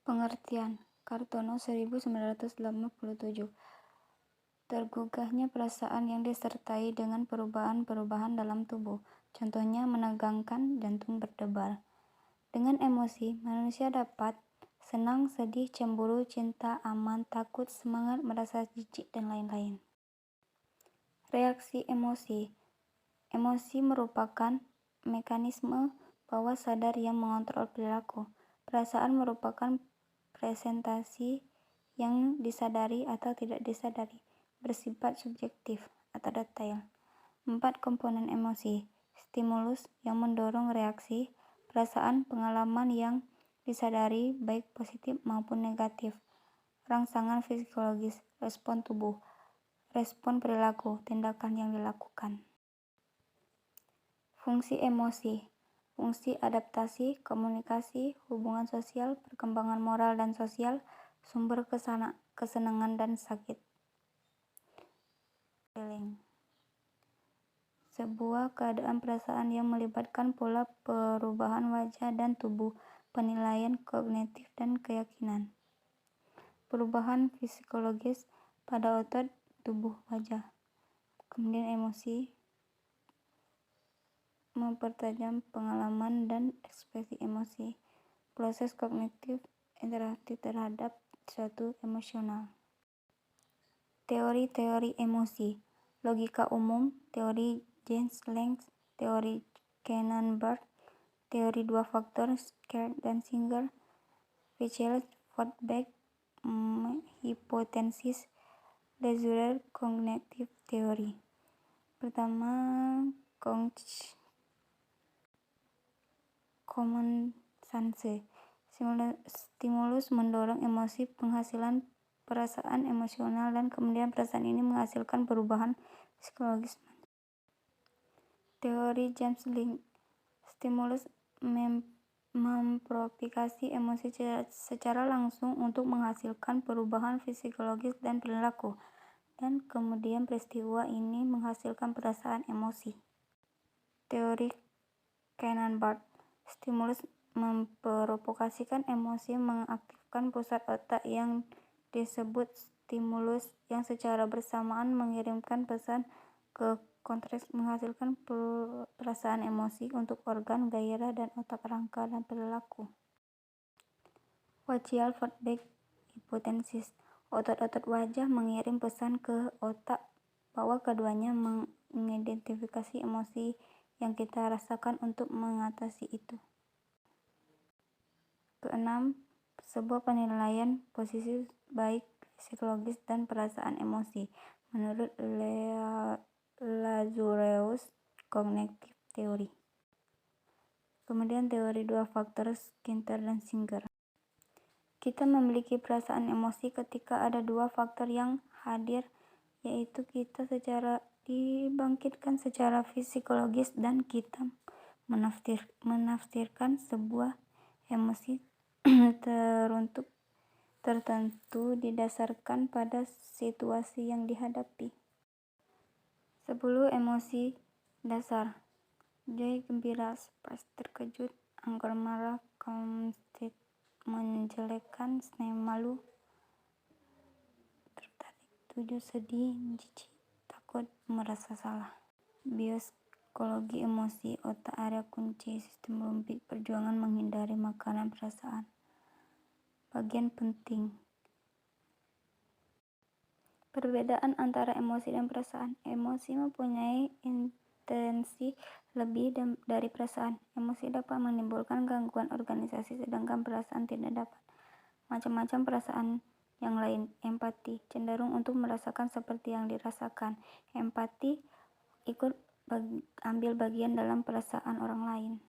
Pengertian Kartono 1987. Tergugahnya perasaan yang disertai dengan perubahan-perubahan dalam tubuh, contohnya menegangkan, jantung berdebar. Dengan emosi, manusia dapat senang, sedih, cemburu, cinta, aman, takut, semangat, merasa jijik, dan lain-lain. Reaksi emosi. Emosi merupakan mekanisme bawah sadar yang mengontrol perilaku. Perasaan merupakan presentasi yang disadari atau tidak disadari, bersifat subjektif atau detail. 4 komponen emosi. Stimulus yang mendorong reaksi, perasaan, pengalaman yang disadari baik positif maupun negatif. Rangsangan fisiologis, respon tubuh, respon perilaku, tindakan yang dilakukan. Fungsi emosi. Fungsi adaptasi, komunikasi, hubungan sosial, perkembangan moral dan sosial, sumber kesenangan dan sakit. Sebuah keadaan perasaan yang melibatkan pola perubahan wajah dan tubuh, penilaian kognitif dan keyakinan. Perubahan fisiologis pada otot, tubuh, wajah. Kemudian emosi mempertajam pengalaman dan ekspresi emosi. Proses kognitif interaktif terhadap suatu emosional. Teori-teori emosi. Logika umum, teori James Lange, teori Cannon-Burt, teori dua faktor Scared dan Singer, Fechel-Fordbeck, hipotesis, Leisurer cognitive theory. Pertama, common sense. Stimulus mendorong emosi, penghasilan perasaan emosional, dan kemudian perasaan ini menghasilkan perubahan psikologis. Teori James Lange. Stimulus memprovokasi emosi secara langsung untuk menghasilkan perubahan fisiologis dan perilaku, dan kemudian peristiwa ini menghasilkan perasaan emosi. Teori Cannon-Burt. Stimulus memprovokasikan emosi mengaktifkan pusat otak yang disebut stimulus yang secara bersamaan mengirimkan pesan ke korteks menghasilkan perasaan emosi untuk organ gairah dan otak rangka dan perilaku. Fechel-Fordbeck hipotesis. Otot-otot wajah mengirim pesan ke otak bahwa keduanya mengidentifikasi emosi yang kita rasakan untuk mengatasi itu. Keenam, sebuah penilaian posisi baik psikologis dan perasaan emosi menurut Lazarus cognitive theory. Kemudian teori dua faktor Skinner dan Singer. Kita memiliki perasaan emosi ketika ada dua faktor yang hadir, yaitu kita dibangkitkan secara psikologis dan kita menafsirkan sebuah emosi tertentu didasarkan pada situasi yang dihadapi. 10 emosi dasar. Joy gembira, surprise terkejut, anger marah, contempt menjelekkan, shame malu, tertarik, tujuh sedih, jijik, takut, merasa salah. Biologi emosi, otak area kunci, sistem limbik, perjuangan menghindari makanan perasaan. Bagian penting. Perbedaan antara emosi dan perasaan. Emosi mempunyai intensi lebih dari perasaan. Emosi dapat menimbulkan gangguan organisasi, sedangkan perasaan tidak dapat. Macam-macam perasaan yang lain. Empati, cenderung untuk merasakan seperti yang dirasakan. Empati, ikut ambil bagian dalam perasaan orang lain.